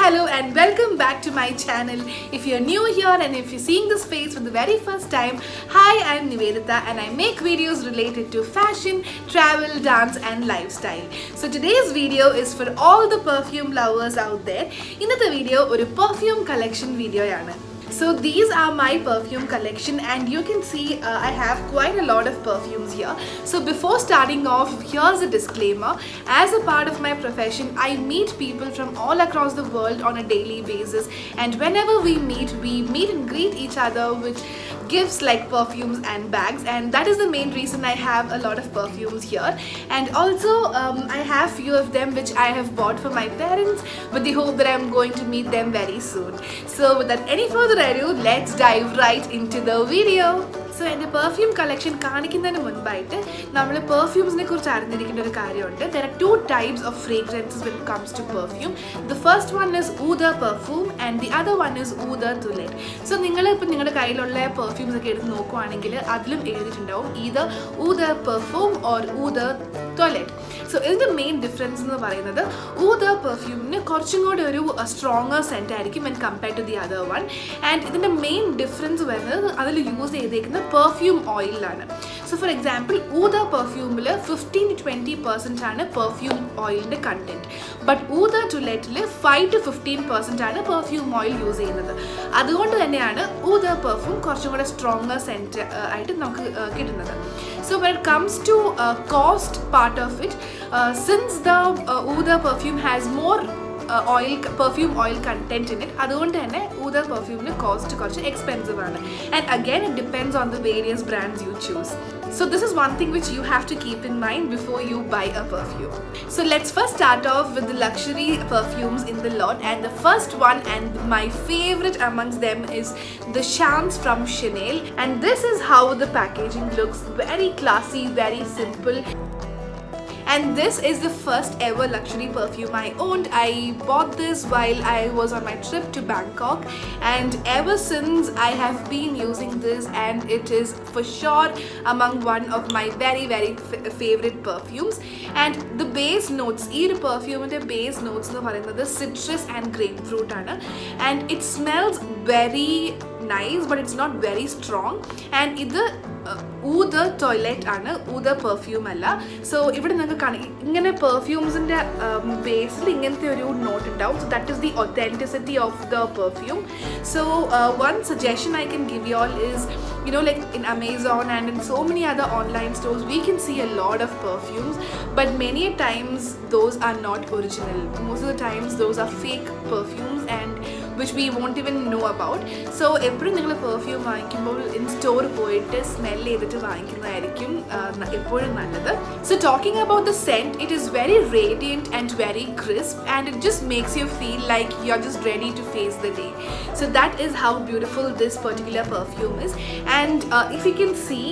hello and welcome back to my channel. If you're new here and if you're seeing this face for the very first time, hi, I'm Nivedita and I make videos related to fashion, travel, dance and lifestyle. So today's video is for all the perfume lovers out there. ഇന്നത്തെ video ഒരു perfume collection video ആണ്. So these are my perfume collection and you can see I have quite a lot of perfumes here. So before starting off, here's a disclaimer. As a part of my profession, I meet people from all across the world on a daily basis, and whenever we meet and greet each other with gifts like perfumes and bags, and that is the main reason I have a lot of perfumes here. And also I have few of them which I have bought for my parents with the hope that I'm going to meet them very soon. So without any further ado, let's dive right into the video. So in the perfume collection കാണിക്കുന്നതിന് മുൻപായിട്ട് നമ്മൾ പെർഫ്യൂംസിനെ കുറിച്ച് അറിഞ്ഞിരിക്കേണ്ട ഒരു കാര്യമുണ്ട്. There are two types of fragrances when it comes to perfume. The first one is Eau de Parfum and the other one is Eau de Toilette. So നിങ്ങൾ ഇപ്പോൾ നിങ്ങളുടെ കയ്യിലുള്ള പെർഫ്യൂംസ് ഒക്കെ എടുത്ത് നോക്കുവാണെങ്കിൽ അതിലും എഴുതിയിട്ടുണ്ടാവും either Eau de Parfum or Eau de Toilette. So ഇതിൻ്റെ main difference എന്ന് പറയുന്നത് Eau de Parfumന് കുറച്ചും കൂടി ഒരു സ്ട്രോങ്ങർ സെൻറ്റ് ആയിരിക്കും when compared to the other one. And ഇതിൻ്റെ മെയിൻ ഡിഫറൻസ് വരുന്നത് അതിൽ യൂസ് ചെയ്തേക്കുന്ന പെർഫ്യൂം ഓയിലാണ്. So for example Eau de Parfumൽ 15-20% ആണ് പെർഫ്യൂം ഓയിലിൻ്റെ കണ്ടൻറ്റ്. ബട്ട് Eau de Toiletteൽ 5-15% ആണ് പെർഫ്യൂം ഓയിൽ യൂസ് ചെയ്യുന്നത്. അതുകൊണ്ട് തന്നെയാണ് Eau de Parfum കുറച്ചും കൂടെ സ്ട്രോങ്ങർ സെൻറ്റ് ആയിട്ട് നമുക്ക് കിട്ടുന്നത്. So when it comes to cost part of it, since the Eau de Parfum has more perfume oil content in it, അതുകൊണ്ട് തന്നെ Eau de Parfumന് കോസ്റ്റ് കുറച്ച് എക്സ്പെൻസീവ് ആണ്. And again it depends on the various brands you choose. So this is one thing which you have to keep in mind before you buy a perfume. So let's first start off with the luxury perfumes in the lot, and the first one and my favorite amongst them is the Chance from Chanel. And this is how the packaging looks, very classy, very simple. And this is the first ever luxury perfume I owned. I bought this while I was on my trip to Bangkok, and ever since I have been using this, and it is for sure among one of my very favorite perfumes. And the base notes, ee perfume inde base notes nu parayunnathu citrus and grapefruit aanu, and it smells very nice but it's not very strong. And idu Eau de Toilette ആണ്, Eau de Parfum അല്ല. So ഇവിടെ നിങ്ങൾക്ക് ഇങ്ങനെ പെർഫ്യൂംസിൻ്റെ ബേസിൽ ഇങ്ങനത്തെ ഒരു not ഉണ്ടാവും. So that is the authenticity of the perfume. So one suggestion I can give you all is, you know, like in Amazon and in so many other online stores we can see a lot of perfumes, but many times those are not original. Most of the times those are fake perfumes and which we won't even know about. So എപ്പോഴും നിങ്ങൾ perfume വാങ്ങിക്കുമ്പോൾ in store പോയിട്ട് smell ചെയ്തിട്ട് വാങ്ങിക്കുന്നതായിരിക്കും എപ്പോഴും നല്ലത്. So talking about the scent, it is very radiant and very crisp, and it just makes you feel like you're just ready to face the day. So that is how beautiful this particular perfume is. And if you can see,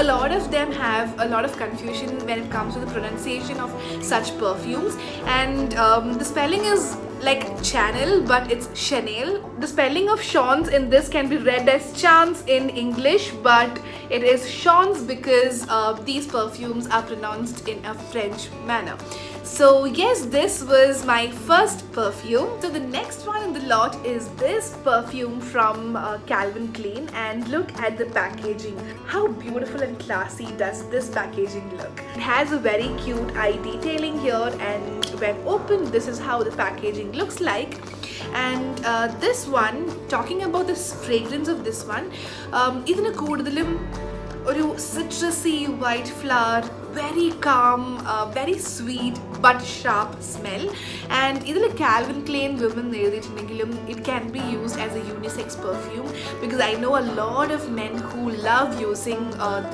a lot of them have a lot of confusion when it comes to the pronunciation of such perfumes, and the spelling is like Chanel but it's Chanel. The spelling of Chance in this can be read as Chance in English, but it is Chance because these perfumes are pronounced in a French manner. So yes, this was my first perfume. So the next one in the lot is this perfume from Calvin Klein, and look at the packaging. How beautiful and classy does this packaging look? It has a very cute eye detailing here, and when opened, this is how the packaging looks like. And this one, talking about the fragrance of this one, ഇതിന് കൂടുതലും ഒരു citrusy white flower, very calm, very sweet but sharp smell. And ഇതിൽ Calvin Klein women എഴുതിയിട്ടുണ്ടെങ്കിലും it can be used as a unisex perfume, because I know a lot of men who love using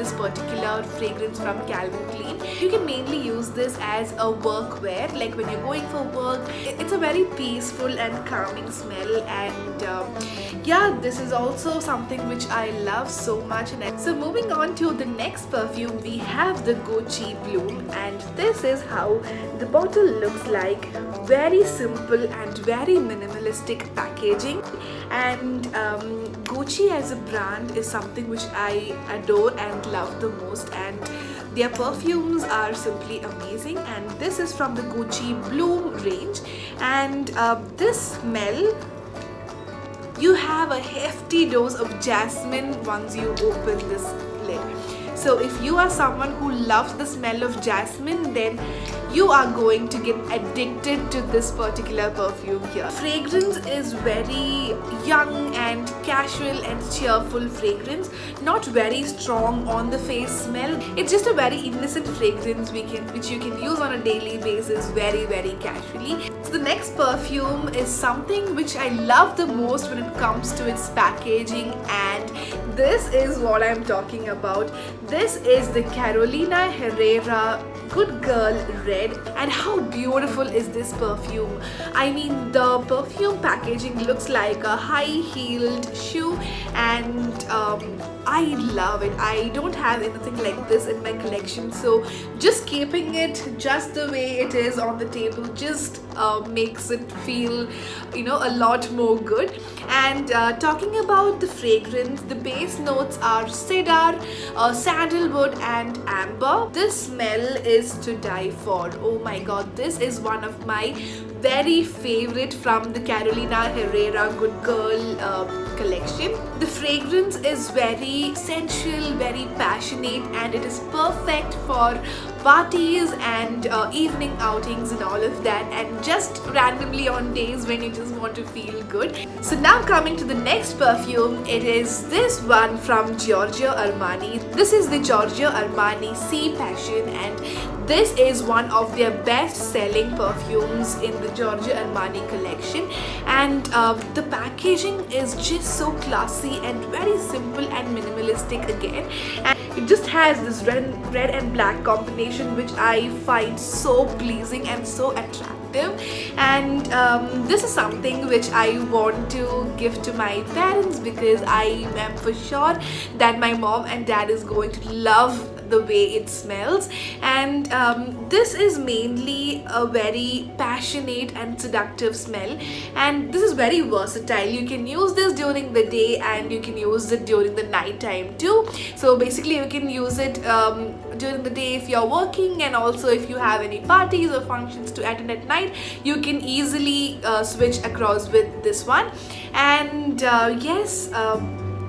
this particular fragrance from Calvin Klein. You can mainly use this as a work wear, like when you're going for work. It's a very peaceful and calming smell, and yeah, this is also something which I love so much. And so moving on to the next perfume, we have the Gucci Bloom, and this is how the bottle looks like. Very simple and very minimalistic packaging. And Gucci as a brand is something which I adore and love the most, and Their perfumes are simply amazing, and this is from the Gucci Bloom range. And this smell, you have a hefty dose of jasmine once you open this lid. So if you are someone who loves the smell of jasmine, then you are going to get addicted to this particular perfume here. Fragrance is very young and casual and cheerful fragrance, not very strong on the face smell. It's just a very innocent fragrance which you can use on a daily basis very casually. So the next perfume is something which I love the most when it comes to its packaging, and this is what I'm talking about. This is the Carolina Herrera Good Girl Red, and how beautiful is this perfume? I mean, the perfume packaging looks like a high-heeled shoe, and I love it. I don't have anything like this in my collection, so just keeping it just the way it is on the table just makes it feel, you know, a lot more good. And talking about the fragrance, the base notes are cedar, sandalwood and amber. This smell is to die for. Oh my god, this is one of my very favorite from the Carolina Herrera Good Girl collection. The fragrance is very sensual, very passionate, and it is perfect for parties and evening outings and all of that, and just randomly on days when you just want to feel good. So now coming to the next perfume, it is this one from Giorgio Armani. This is the Giorgio Armani Sea Passion, and this is one of their best selling perfumes in the Giorgio Armani collection. And the packaging is just so classy and very simple and minimalistic again, and it just has this red and black combination which I find so pleasing and so attractive. And this is something which I want to give to my parents, because I am for sure that my mom and dad is going to love the way it smells. And this is mainly a very passionate and seductive smell, and this is very versatile. You can use this during the day and you can use it during the night time too. So basically you can use it during the day if you're working, and also if you have any parties or functions to attend at night, you can easily switch across with this one. And yes,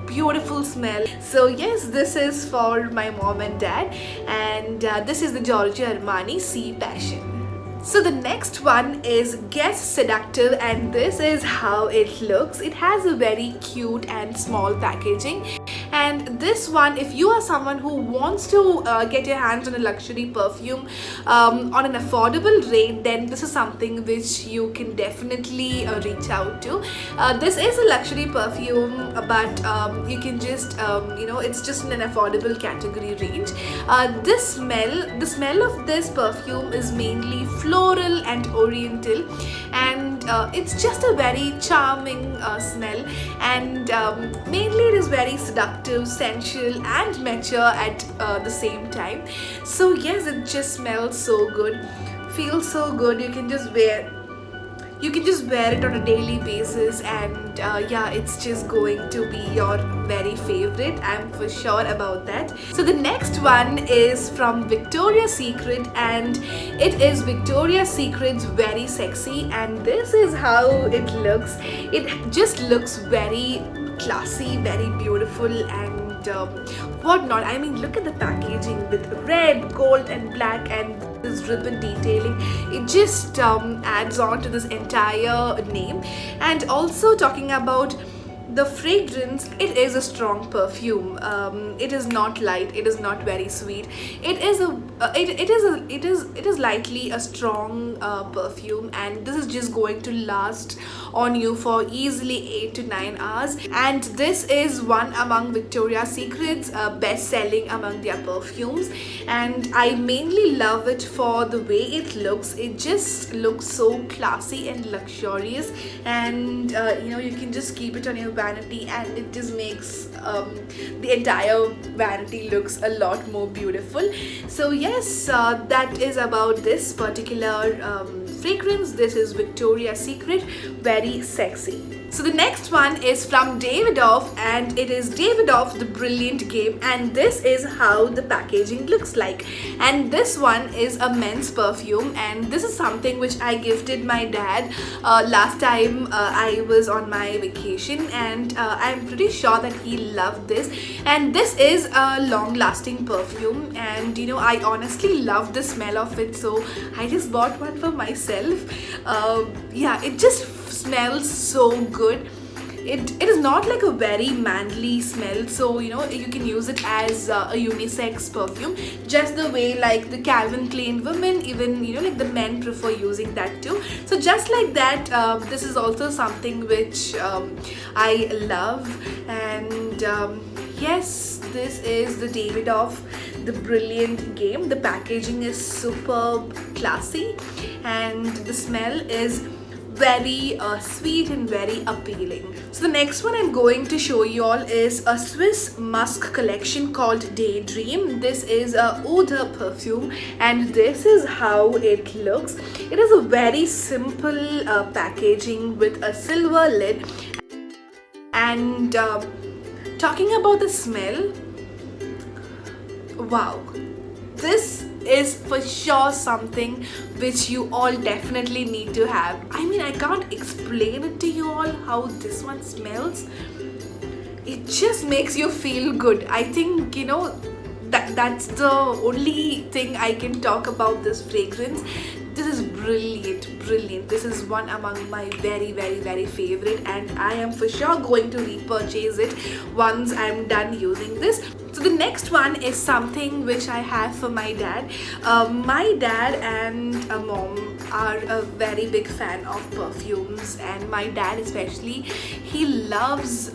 beautiful smell. So yes, this is for my mom and dad, and this is the Giorgio Armani Sea Passion. So the next one is Guess Seductive, and this is how it looks. It has a very cute and small packaging, and this one, if you are someone who wants to get your hands on a luxury perfume on an affordable rate, then this is something which you can definitely reach out to. This is a luxury perfume, but you can just you know, it's just in an affordable category range. The smell of this perfume is mainly floral and oriental, and it's just a very charming smell, and mainly it is very seductive, sensual and mature at the same time. So yes, it just smells so good, feels so good. You can just wear it on a daily basis, and yeah, it's just going to be your very favorite. I'm for sure about that. So the next one is from Victoria's Secret, and it is Victoria's Secret's Very Sexy, and this is how it looks. It just looks very classy, very beautiful, and whatnot. I mean, look at the packaging with red, gold and black, and this ribbon detailing. It just adds on to this entire name. And also talking about the fragrance, it is a strong perfume. It is not light, it is not very sweet. It is lightly a strong perfume, and this is just going to last on you for easily 8 to 9 hours. And this is one among Victoria's Secret's best selling among their perfumes, and I mainly love it for the way it looks. It just looks so classy and luxurious, and you know, you can just keep it on your vanity, and it just makes the entire vanity looks a lot more beautiful. So yes, that is about this particular fragrance. This is Victoria's Secret Very Sexy. So the next one is from Davidoff, and it is Davidoff The Brilliant Game, and this is how the packaging looks like. And this one is a men's perfume, and this is something which I gifted my dad last time I was on my vacation, and I'm pretty sure that he loved this. And this is a long lasting perfume, and you know, I honestly love the smell of it, so I just bought one for myself. Yeah, it just smells so good. It is not like a very manly smell, so you know, you can use it as a unisex perfume, just the way like the Calvin Klein women, even you know, like the men prefer using that too. So just like that, this is also something which I love. And yes, this is the Davidoff The Brilliant Game. The packaging is superb, classy, and the smell is very sweet and very appealing. So the next one I'm going to show you all is a Swiss musk collection called Daydream. This is a Oud perfume, and this is how it looks. It is a very simple packaging with a silver lid. And talking about the smell, wow, this is for sure something which you all definitely need to have. I mean, I can't explain it to you all how this one smells. It just makes you feel good. I think, you know, that's the only thing I can talk about this fragrance. This is brilliant. This is one among my very favorite, and I am for sure going to repurchase it once I'm done using this. So the next one is something which I have for my dad. My dad and mom are a very big fan of perfumes, and my dad especially, he loves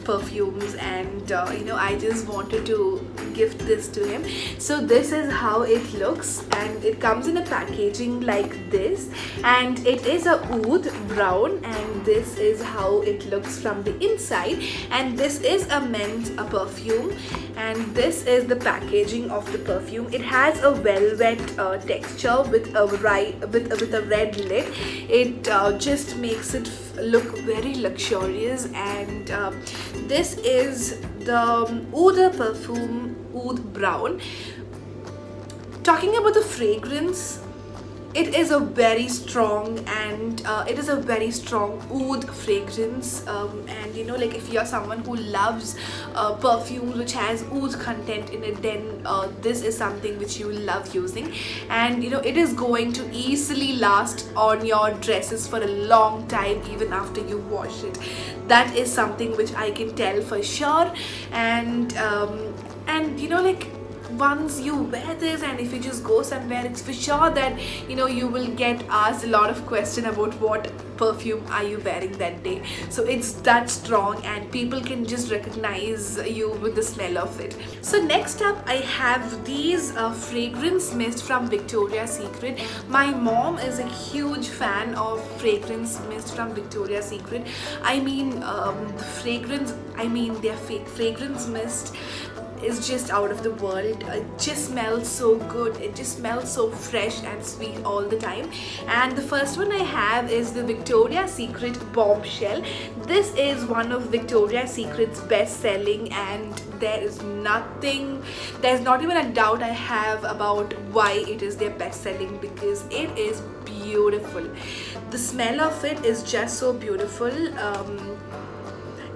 perfumes, and you know, I just wanted to gift this to him. So this is how it looks, and it comes in a packaging like this, and it is a oud brown, and this is how it looks from the inside. And this is a men's perfume, and this is the packaging of the perfume. It has a velvet texture with a red lid. It just makes it look very luxurious. And this is the Oud perfume, Oud Brown. Talking about the fragrance, it is a very strong, and it is a very strong oud fragrance. And you know, like if you're someone who loves perfumes which has oud content in it, then this is something which you love using. And you know, it is going to easily last on your dresses for a long time, even after you wash it. That is something which I can tell for sure. And you know, like once you wear this, and if you just go somewhere, it's for sure that you know, you will get asked a lot of questions about what perfume are you wearing that day. So it's that strong, and people can just recognize you with the smell of it. So next up, I have these fragrance mist from Victoria's Secret. My mom is a huge fan of fragrance mist from Victoria's Secret. I mean, the fragrance, I mean their fragrance mist is just out of the world. It just smells so good. It just smells so fresh and sweet all the time. And the first one I have is the Victoria's Secret Bombshell. This is one of Victoria's Secret's best selling, and there's not even a doubt I have about why it is their best selling, because it is beautiful. The smell of it is just so beautiful.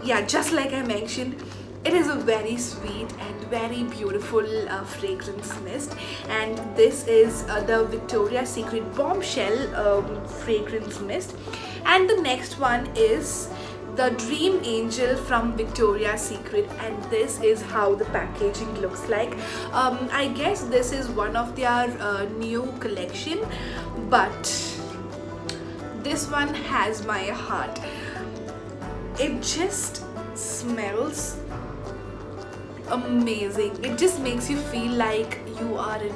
Yeah, just like I mentioned, it is a very sweet and very beautiful fragrance mist, and this is the Victoria's Secret Bombshell fragrance mist. And the next one is the Dream Angel from Victoria's Secret, and this is how the packaging looks like. I guess this is one of their new collection, but this one has my heart. It just smells amazing. It just makes you feel like you are in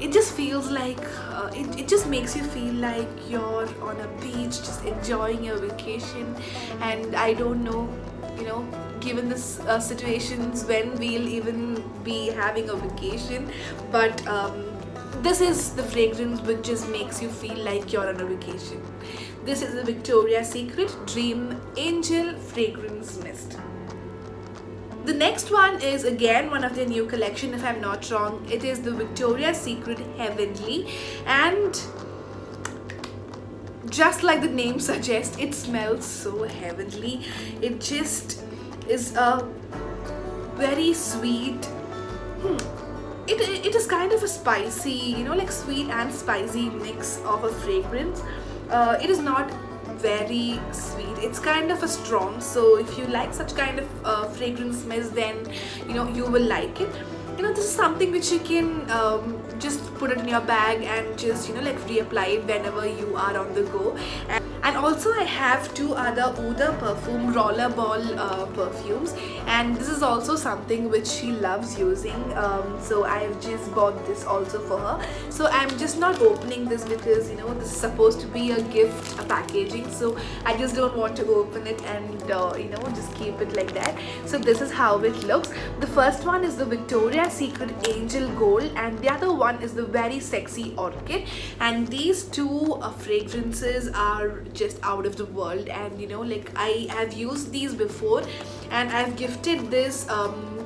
it just feels like it just makes you feel like you're on a beach just enjoying your vacation. And I don't know, you know, given this situations when we'll even be having a vacation, but this is the fragrance which just makes you feel like you're on a vacation. This is the Victoria's Secret Dream Angel Fragrance Mist. The next one is again one of their new collection, if I'm not wrong. It is the Victoria's Secret Heavenly, and just like the name suggests, it smells so heavenly. It just is a very sweet, it is kind of a spicy, you know, like sweet and spicy mix of a fragrance. It is not very sweet, it's kind of a strong, so if you like such kind of fragrance mist, then you know you will like it. You know, this is something which you can just put it in your bag and just, you know, like reapply it whenever you are on the go. And also I have two other Uda perfume rollerball perfumes, and this is also something which she loves using, so I've just bought this also for her. So I'm just not opening this because, you know, this is supposed to be a gift, a packaging, so I just don't want to open it and you know, just keep it like that. So this is how it looks. The first one is the Victoria's Secret Angel Gold, and the other one is the very sexy Orchid, and these two fragrances are just out of the world. And you know, like I have used these before, and I've gifted this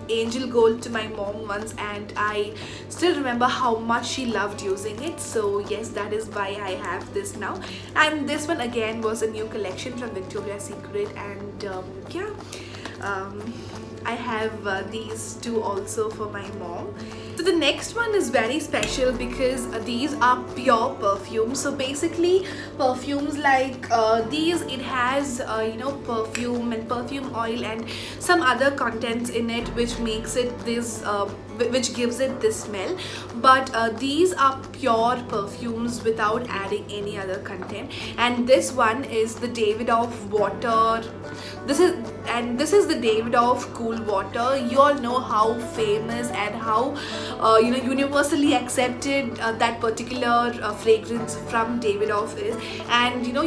Angel Gold to my mom once, and I still remember how much she loved using it. So yes, that is why I have this now. And this one again was a new collection from Victoria's Secret, and yeah, I have these two also for my mom. So the next one is very special because these are pure perfumes. So basically perfumes like these, it has you know, perfume and perfume oil and some other contents in it which makes it this which gives it this smell, but these are pure perfumes without adding any other content. And this one is the Davidoff water. This is the Davidoff cool water. You all know how famous and how you know, universally accepted that particular fragrance from Davidoff is. And you know,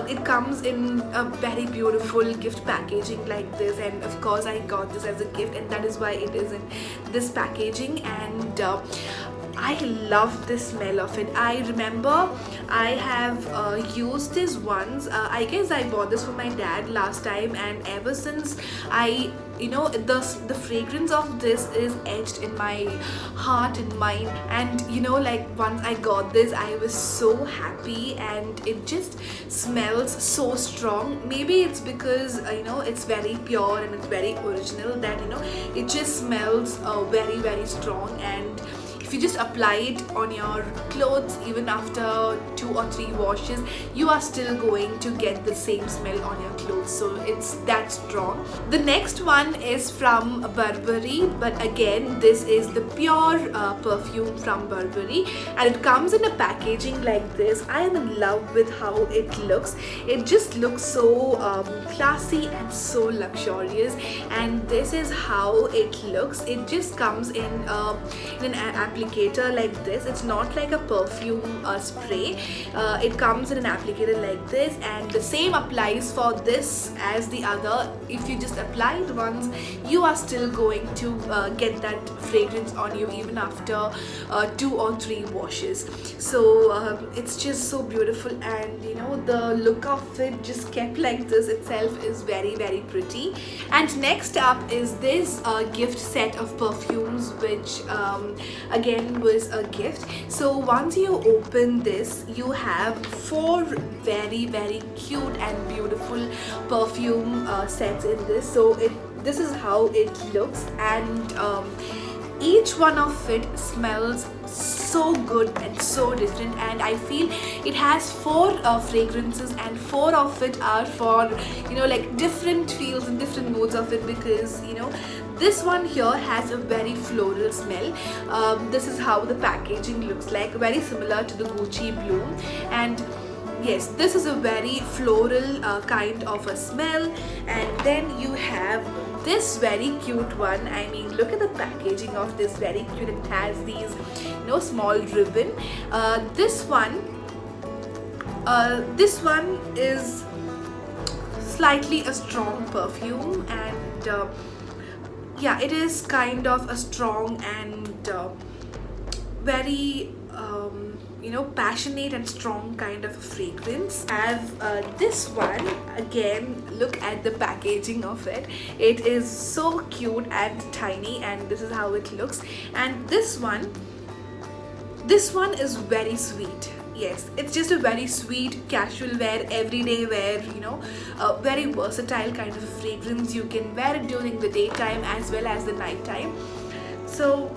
it comes in a very beautiful gift packaging like this, and of course I got this as a gift, and that is why it is in this packaging. And I love the smell of it. I remember I have used this once. I guess I bought this for my dad last time, and ever since you know, the fragrance of this is etched in my heart and mind. And you know, like once I got this, I was so happy, and it just smells so strong. Maybe it's because you know, it's very pure and it's very original, that you know, it just smells very, very strong. And if you just apply it on your clothes, even after 2 or 3 washes, you are still going to get the same smell on your clothes. So it's that strong. The next one is from Burberry, but again, this is the pure perfume from Burberry, and it comes in a packaging like this. I am in love with how it looks. It just looks so classy and so luxurious, and this is how it looks. It just comes in an applicator like this. It's not like a perfume spray. It comes in an applicator like this, and the same applies for this as the other. If you just apply it once, you are still going to get that fragrance on you even after 2 or 3 washes. So it's just so beautiful, and you know, the look of it just kept like this itself is very, very pretty. And next up is this gift set of perfumes, which again was a gift. So once you open this, you have 4 very, very cute and beautiful perfume sets in this. So this is how it looks, and each one of it smells so good and so different. And I feel it has 4 fragrances, and 4 of it are for, you know, like different feels and different moods of it, because you know, this one here has a very floral smell. This is how the packaging looks like, very similar to the Gucci Bloom. And yes, this is a very floral kind of a smell. And then you have this very cute one. I mean, look at the packaging of this, very cute. It has these, you know, small ribbon. This one is slightly a strong perfume, and yeah, it is kind of a strong and very passionate and strong kind of a fragrance. I have this one again. Look at the packaging of it. It is so cute and tiny, and this is how it looks. And this one is very sweet. Yes, it's just a very sweet casual wear, everyday wear, a very versatile kind of fragrance. You can wear it during the daytime as well as the nighttime. So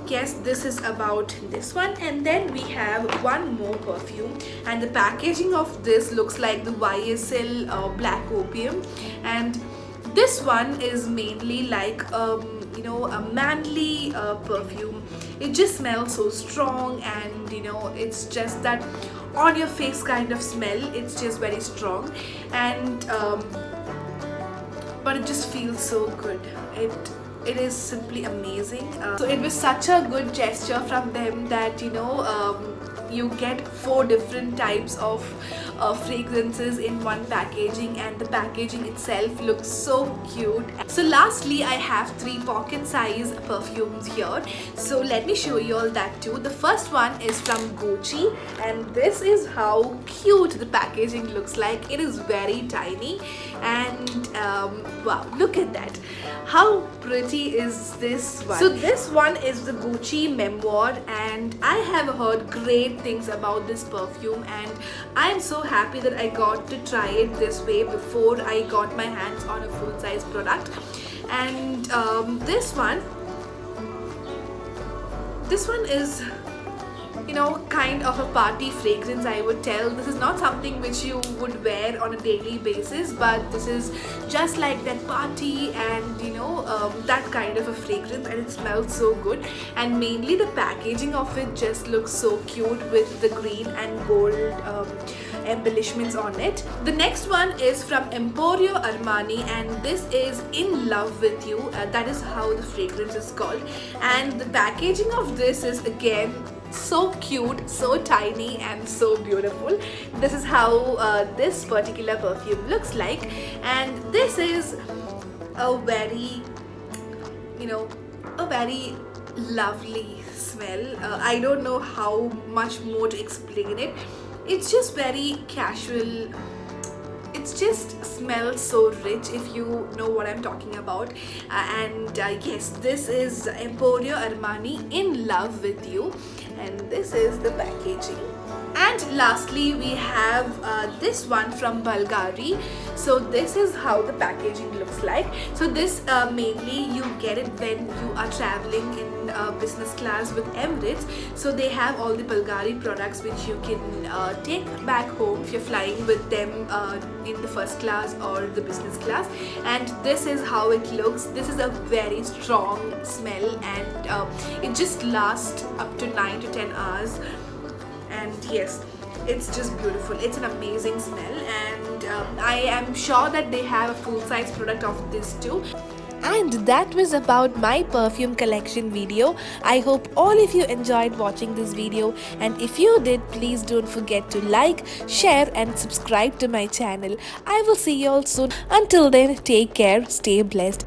yes, this is about this one. And then we have one more perfume, and the packaging of this looks like the YSL Black Opium. And this one is mainly like a manly perfume. It just smells so strong, and it's just that on your face kind of smell. It's just very strong, and but it just feels so good. It is simply amazing. So it was such a good gesture from them that you get 4 different types of fragrances in one packaging, and the packaging itself looks so cute. So lastly, I have 3 pocket size perfumes here, so let me show you all that too. The first one is from Gucci, and this is how cute the packaging looks like. It is very tiny, and wow, look at that. How pretty is this one? So this one is the Gucci Memoir, and I have heard great things about this perfume, and I'm so happy that I got to try it this way before I got my hands on a full size product. And this one is kind of a party fragrance, I would tell. This is not something which you would wear on a daily basis, but this is just like that party and that kind of a fragrance, and it smells so good. And mainly the packaging of it just looks so cute with the green and gold embellishments on it. The next one is from Emporio Armani, and this is In Love With You. That is how the fragrance is called, and the packaging of this is again so cute, so tiny, and so beautiful. This is how this particular perfume looks like, and this is a very lovely smell. I don't know how much more to explain it. It's just very casual. It just smells so rich, if you know what I'm talking about. And yes, this is Emporio Armani In Love With You, and this is the packaging. And lastly, we have this one from Bulgari. So this is how the packaging looks like. So this mainly you get it when you are traveling in business class with Emirates. So they have all the Bulgari products which you can take back home if you're flying with them in the first class or the business class. And this is how it looks. This is a very strong smell, and it just lasts up to 9 to 10 hours. And yes, it's just beautiful. It's an amazing smell, and I am sure that they have a full-size product of this too. And that was about my perfume collection video. I hope all of you enjoyed watching this video, and if you did, please don't forget to like, share and subscribe to my channel. I will see you all soon. Until then, take care, stay blessed.